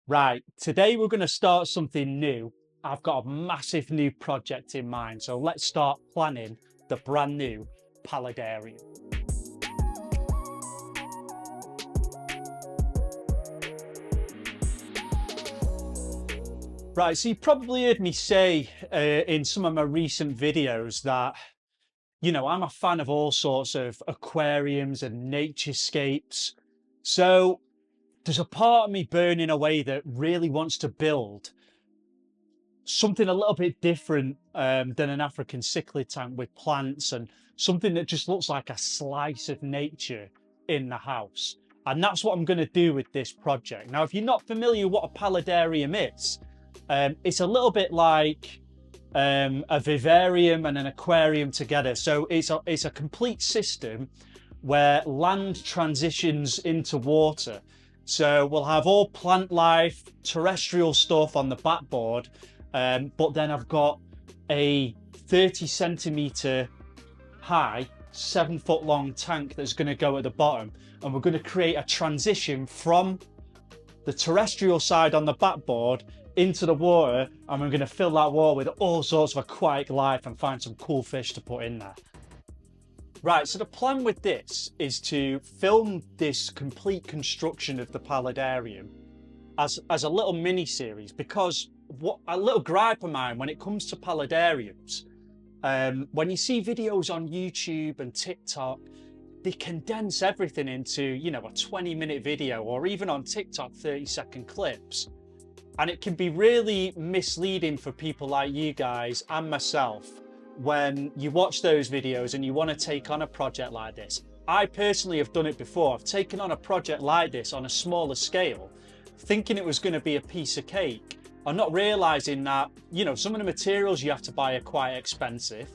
Right, today we're going to start something new. I've got a massive new project in mind, so let's start planning the brand new Paludarium. Right, so you probably heard me say in some of my recent videos that, I'm a fan of all sorts of aquariums and naturescapes. So there's a part of me burning away that really wants to build something a little bit different than an African cichlid tank with plants and something that just looks like a slice of nature in the house. And that's what I'm going to do with this project. Now, if you're not familiar what a paludarium is, it's a little bit like a vivarium and an aquarium together. So it's a complete system where land transitions into water. So we'll have all plant life, terrestrial stuff on the backboard, but then I've got a 30 centimetre high, 7 foot long tank that's going to go at the bottom, and we're going to create a transition from the terrestrial side on the backboard into the water, and we're going to fill that water with all sorts of aquatic life and find some cool fish to put in there. Right, so the plan with this is to film this complete construction of the paludarium as a little mini series, because what a little gripe of mine when it comes to paludariums, when you see videos on YouTube and TikTok, they condense everything into, a 20-minute video, or even on TikTok, 30-second clips. And it can be really misleading for people like you guys and myself when you watch those videos and you want to take on a project like this. I personally have done it before. I've taken on a project like this on a smaller scale, thinking it was going to be a piece of cake, and not realizing that, some of the materials you have to buy are quite expensive.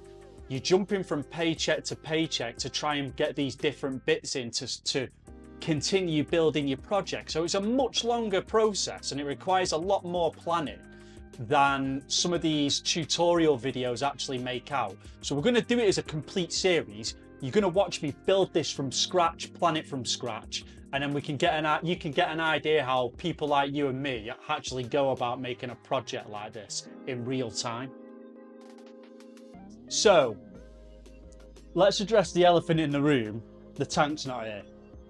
You're jumping from paycheck to paycheck to try and get these different bits in to continue building your project. So it's a much longer process and it requires a lot more planning than some of these tutorial videos actually make out. So we're going to do it as a complete series. You're going to watch me build this from scratch, plan it from scratch, and then you can get an idea how people like you and me actually go about making a project like this in real time. So let's address the elephant in the room. The tank's not here.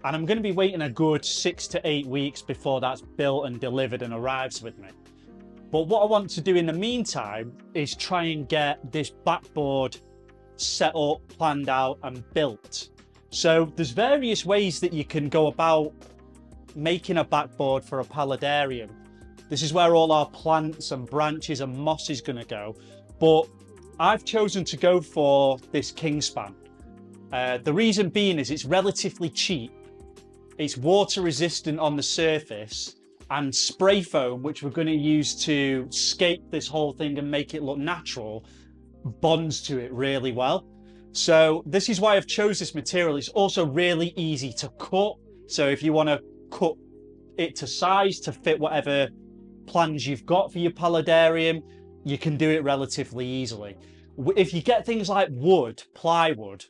And I'm going to be waiting a good 6 to 8 weeks before that's built and delivered and arrives with me. But what I want to do in the meantime is try and get this backboard set up, planned out and built. So there's various ways that you can go about making a backboard for a paludarium. This is where all our plants and branches and moss is going to go. But I've chosen to go for this Kingspan. The reason being is it's relatively cheap. It's water resistant on the surface, and spray foam, which we're going to use to scape this whole thing and make it look natural, bonds to it really well. So this is why I've chose this material. It's also really easy to cut. So if you want to cut it to size to fit whatever plans you've got for your paludarium, you can do it relatively easily. If you get things like wood, plywood,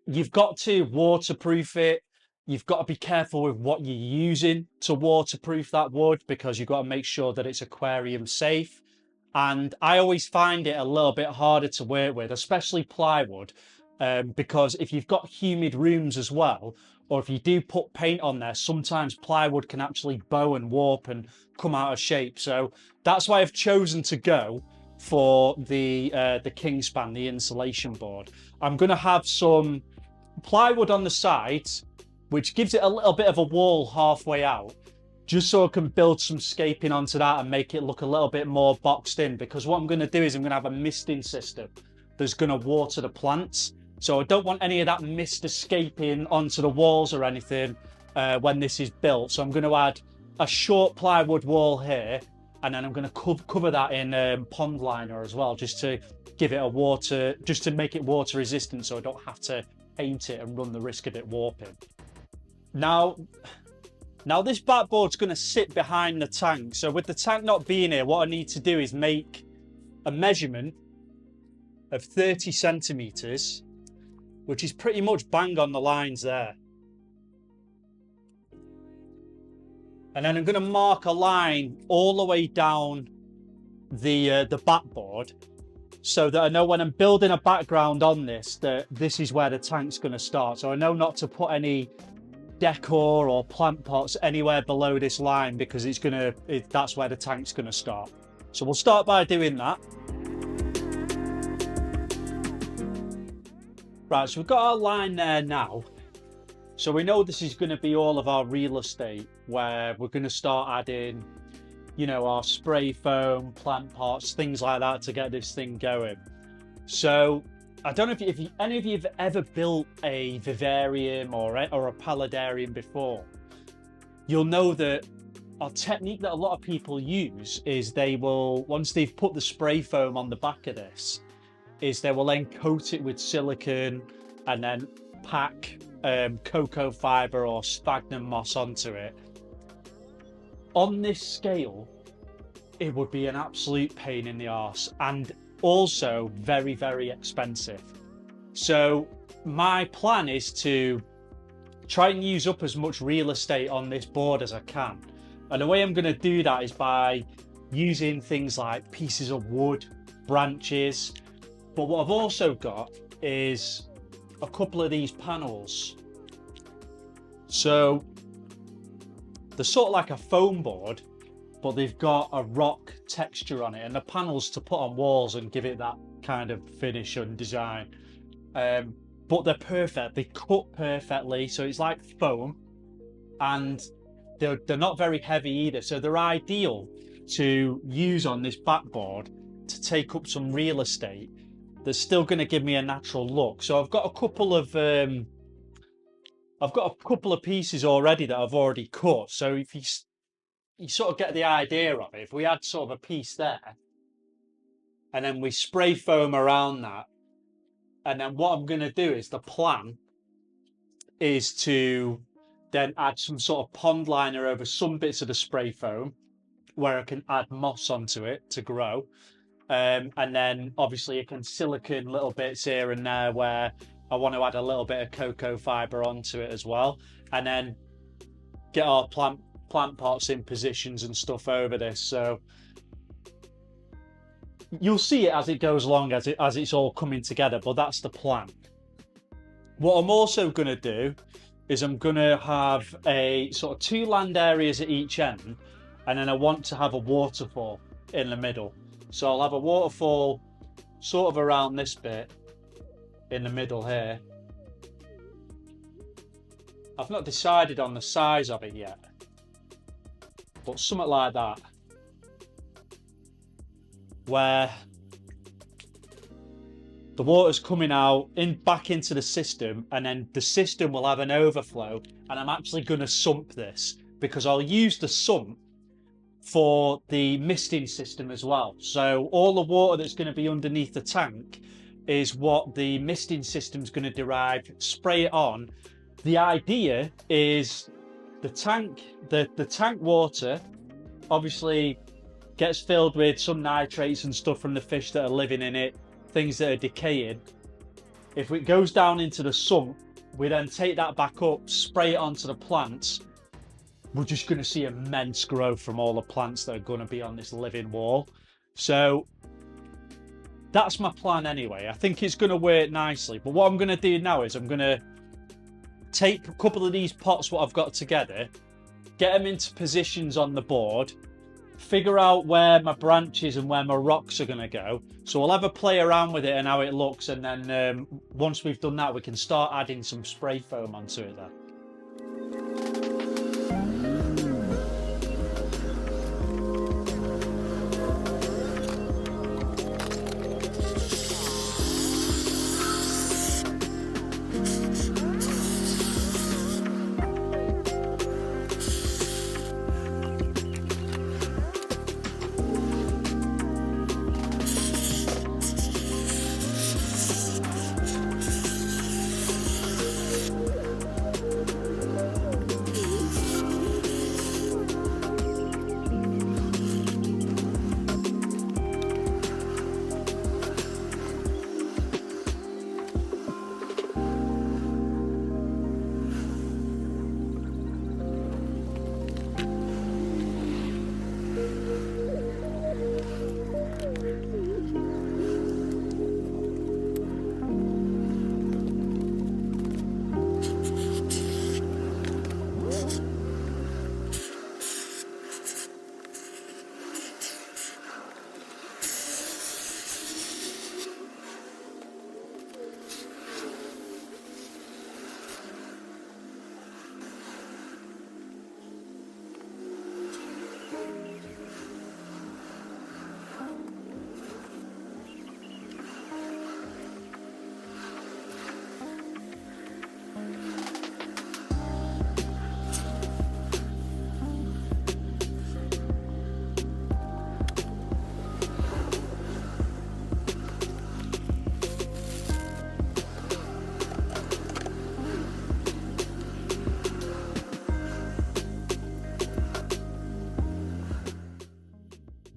you've got to waterproof it. You've got to be careful with what you're using to waterproof that wood, because you've got to make sure that it's aquarium safe. And I always find it a little bit harder to work with, especially plywood, because if you've got humid rooms as well, or if you do put paint on there, sometimes plywood can actually bow and warp and come out of shape. So that's why I've chosen to go for the Kingspan, the insulation board. I'm going to have some plywood on the sides, which gives it a little bit of a wall halfway out, just so I can build some scaping onto that and make it look a little bit more boxed in. Because what I'm going to do is I'm going to have a misting system that's going to water the plants. So I don't want any of that mist escaping onto the walls or anything when this is built. So I'm going to add a short plywood wall here, and then I'm going to cover that in pond liner as well, just to give it just to make it water resistant, so I don't have to paint it and run the risk of it warping. Now this backboard's going to sit behind the tank. So with the tank not being here, what I need to do is make a measurement of 30 centimeters, which is pretty much bang on the lines there. And then I'm going to mark a line all the way down the backboard, so that I know when I'm building a background on this, that this is where the tank's going to start. So I know not to put any decor or plant pots anywhere below this line, because that's where the tank's going to start. So we'll start by doing that. Right, so we've got our line there now. So we know this is going to be all of our real estate, where we're going to start adding, you know, our spray foam, plant pots, things like that to get this thing going. So I don't know if any of you have ever built a vivarium or a paludarium before. You'll know that a technique that a lot of people use is they will, once they've put the spray foam on the back of this, is they will then coat it with silicone and then pack cocoa fibre or sphagnum moss onto it. On this scale, it would be an absolute pain in the arse, and also very, very expensive. So my plan is to try and use up as much real estate on this board as I can. And the way I'm going to do that is by using things like pieces of wood, branches. But what I've also got is a couple of these panels. So they're sort of like a foam board, but they've got a rock texture on it, and the panels to put on walls and give it that kind of finish and design. But they're perfect. They cut perfectly, so it's like foam, and they're not very heavy either. So they're ideal to use on this backboard to take up some real estate. They're still going to give me a natural look. So I've got a couple of pieces already that I've already cut. So if you sort of get the idea of it, if we had sort of a piece there, and then we spray foam around that, and then what I'm going to do is, the plan is to then add some sort of pond liner over some bits of the spray foam where I can add moss onto it to grow. And then obviously I can silicone little bits here and there where I want to add a little bit of cocoa fibre onto it as well. And then get our plant pots in positions and stuff over this. So you'll see it as it goes along, as it's all coming together, but that's the plan. What I'm also going to do is I'm going to have a sort of 2 land areas at each end, and then I want to have a waterfall in the middle. So I'll have a waterfall sort of around this bit in the middle here. I've not decided on the size of it yet, but something like that, where the water's coming out back into the system, and then the system will have an overflow, and I'm actually going to sump this, because I'll use the sump for the misting system as well. So all the water that's going to be underneath the tank is what the misting system is going to derive, spray it on. The idea is the tank water obviously gets filled with some nitrates and stuff from the fish that are living in it, things that are decaying. If it goes down into the sump, we then take that back up, spray it onto the plants. We're just going to see immense growth from all the plants that are going to be on this living wall. So that's my plan anyway. I think it's going to work nicely. But what I'm going to do now is I'm going to take a couple of these pots what I've got together, get them into positions on the board, figure out where my branches and where my rocks are going to go. So I'll have a play around with it and how it looks, and then once we've done that, we can start adding some spray foam onto it then.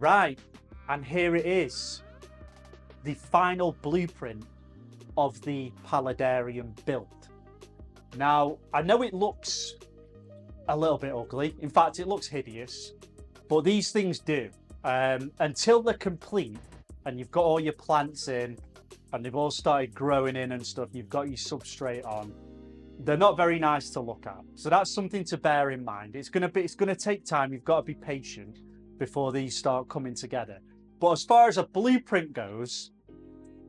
Right, and here it is, the final blueprint of the Paludarium build. Now, I know it looks a little bit ugly. In fact, it looks hideous, but these things do. Until they're complete and you've got all your plants in and they've all started growing in and stuff, you've got your substrate on, they're not very nice to look at. So that's something to bear in mind. It's gonna take time. You've got to be patient before these start coming together. But as far as a blueprint goes,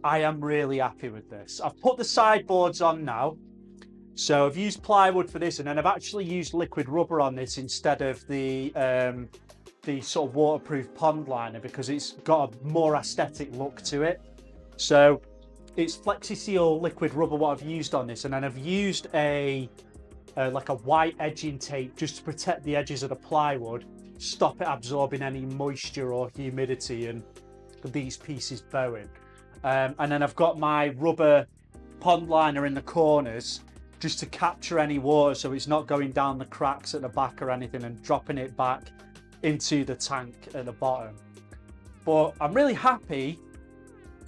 I am really happy with this. I've put the sideboards on now. So I've used plywood for this, and then I've actually used liquid rubber on this instead of the sort of waterproof pond liner, because it's got a more aesthetic look to it. So it's FlexiSeal liquid rubber what I've used on this, and then I've used like a white edging tape just to protect the edges of the plywood, stop it absorbing any moisture or humidity and these pieces bowing. And then I've got my rubber pond liner in the corners just to capture any water so it's not going down the cracks at the back or anything and dropping it back into the tank at the bottom. But I'm really happy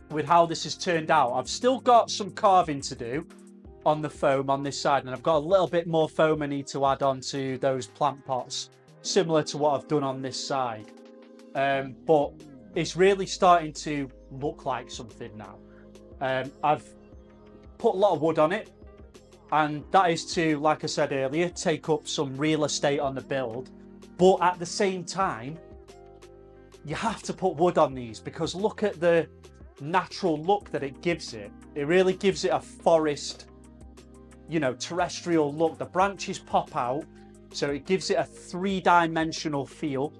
with how this has turned out. I've still got some carving to do on the foam on this side, and I've got a little bit more foam I need to add on to those plant pots, similar to what I've done on this side. But it's really starting to look like something now. I've put a lot of wood on it, and that is to, like I said earlier, take up some real estate on the build. But at the same time, you have to put wood on these because look at the natural look that it gives it. It really gives it a forest, you know, terrestrial look. The branches pop out, so it gives it a three-dimensional feel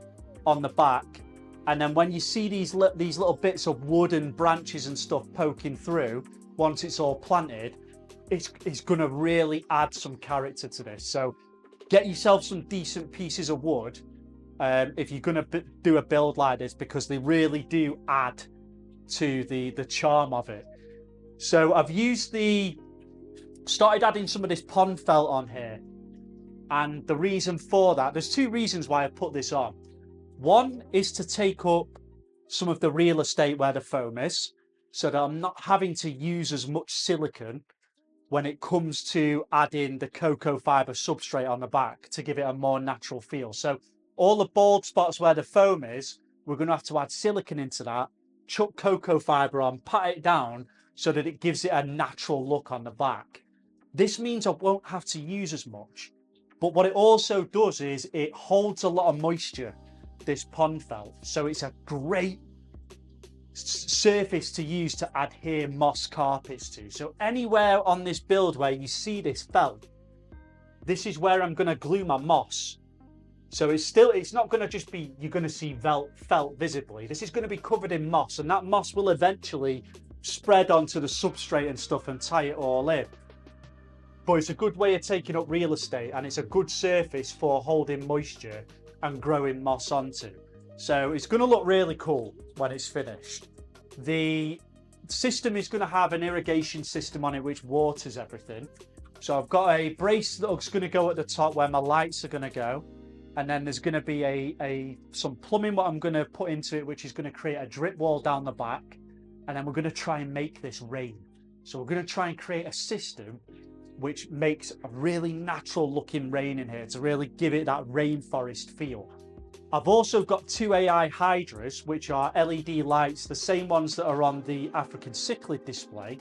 on the back. And then when you see these little bits of wood and branches and stuff poking through, once it's all planted, it's going to really add some character to this. So get yourself some decent pieces of wood if you're going to do a build like this, because they really do add to the charm of it. So I've started adding some of this pond felt on here. And the reason for that, there's two reasons why I put this on. One is to take up some of the real estate where the foam is, so that I'm not having to use as much silicone when it comes to adding the cocoa fiber substrate on the back to give it a more natural feel. So all the bald spots where the foam is, we're going to have to add silicone into that, chuck cocoa fiber on, pat it down so that it gives it a natural look on the back. This means I won't have to use as much. But what it also does is it holds a lot of moisture, this pond felt. So it's a great surface to use to adhere moss carpets to. So anywhere on this build where you see this felt, this is where I'm going to glue my moss. So it's not going to just be, you're going to see felt visibly. This is going to be covered in moss, and that moss will eventually spread onto the substrate and stuff and tie it all in. But it's a good way of taking up real estate, and it's a good surface for holding moisture and growing moss onto. So it's going to look really cool when it's finished. The system is going to have an irrigation system on it which waters everything. So I've got a brace that's going to go at the top where my lights are going to go. And then there's going to be some plumbing what I'm going to put into it, which is going to create a drip wall down the back. And then we're going to try and make this rain. So we're going to try and create a system which makes a really natural looking rain in here to really give it that rainforest feel. I've also got two AI hydras, which are LED lights, the same ones that are on the African cichlid display.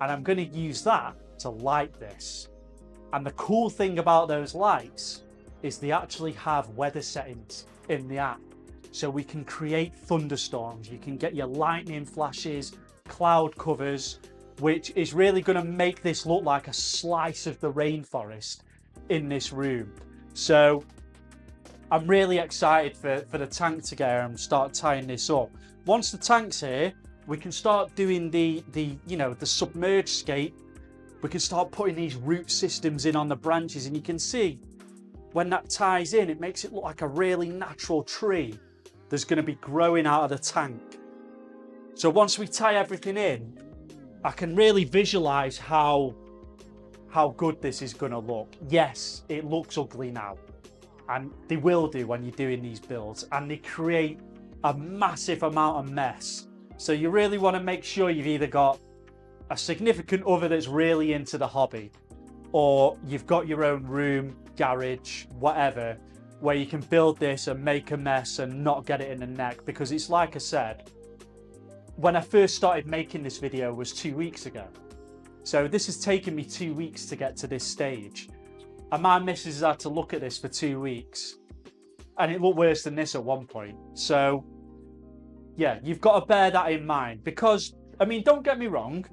And I'm going to use that to light this. And the cool thing about those lights is they actually have weather settings in the app. So we can create thunderstorms. You can get your lightning flashes, cloud covers, which is really going to make this look like a slice of the rainforest in this room. So I'm really excited for the tank to get here and start tying this up. Once the tank's here, we can start doing the submerged scape. We can start putting these root systems in on the branches, and you can see when that ties in, it makes it look like a really natural tree that's going to be growing out of the tank. So once we tie everything in, I can really visualize how good this is going to look. Yes, it looks ugly now, and they will do when you're doing these builds, and they create a massive amount of mess. So you really want to make sure you've either got a significant other that's really into the hobby, or you've got your own room, garage, whatever, where you can build this and make a mess and not get it in the neck. Because it's like I said, when I first started making this video was 2 weeks ago. So this has taken me 2 weeks to get to this stage. And my missus has had to look at this for 2 weeks. And it looked worse than this at one point. So yeah, you've got to bear that in mind. Because, I mean, don't get me wrong.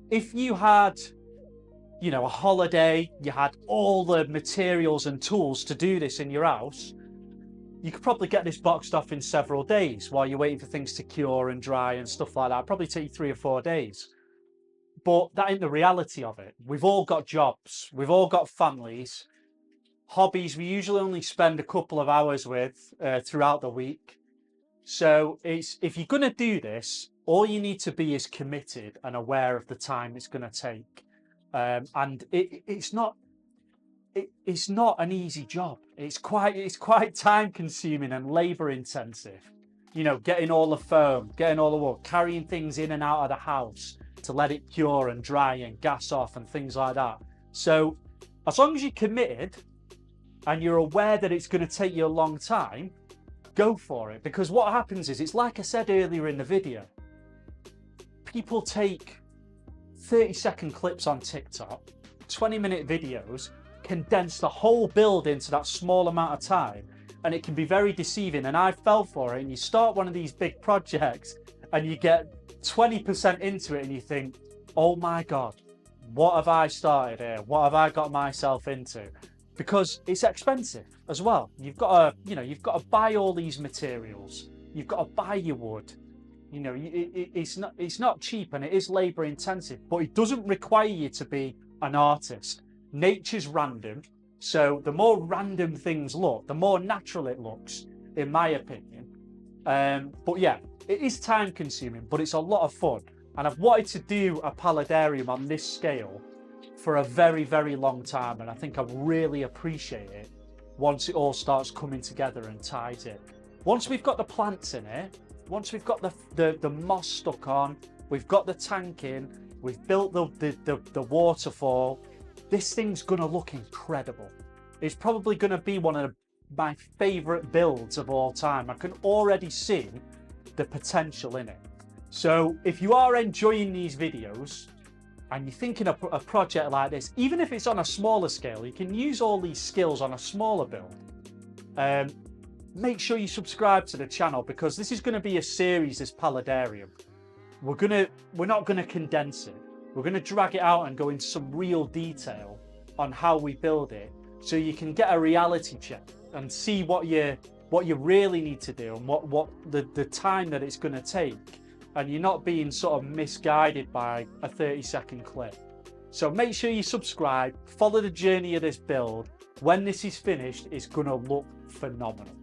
If you had, you know, a holiday, you had all the materials and tools to do this in your house, you could probably get this boxed off in several days while you're waiting for things to cure and dry and stuff like that. It'd probably take you 3 or 4 days. But that ain't the reality of it. We've all got jobs. We've all got families. Hobbies we usually only spend a couple of hours with throughout the week. So if you're going to do this, all you need to be is committed and aware of the time it's going to take. And it's not an easy job. It's quite time consuming and labor intensive. You know, getting all the foam, getting all the wood, carrying things in and out of the house to let it cure and dry and gas off and things like that. So as long as you're committed and you're aware that it's going to take you a long time, go for it. Because what happens is, it's like I said earlier in the video, people take 30-second clips on TikTok, 20-minute videos, condense the whole build into that small amount of time, and it can be very deceiving. And I fell for it. And you start one of these big projects and you get 20% into it and you think, oh my God, what have I started here? What have I got myself into? Because it's expensive as well. You've got to buy all these materials. You've got to buy your wood. You know, it's not cheap, and it is labor intensive, but it doesn't require you to be an artist. Nature's random. So the more random things look, the more natural it looks, in my opinion. But yeah, it is time consuming, but it's a lot of fun. And I've wanted to do a paludarium on this scale for a very, very long time. And I think I really appreciate it once it all starts coming together and ties in. Once we've got the plants in it, once we've got the moss stuck on, we've got the tank in, we've built the waterfall, this thing's gonna look incredible. It's probably gonna be one of my favourite builds of all time. I can already see the potential in it. So if you are enjoying these videos and you're thinking of a project like this, even if it's on a smaller scale, you can use all these skills on a smaller build. Make sure you subscribe to the channel, because this is going to be a series, this paludarium. We're not going to condense it. We're going to drag it out and go into some real detail on how we build it, so you can get a reality check and see what you really need to do and what the time that it's going to take, and you're not being sort of misguided by a 30-second clip. So make sure you subscribe, follow the journey of this build. When this is finished, it's going to look phenomenal.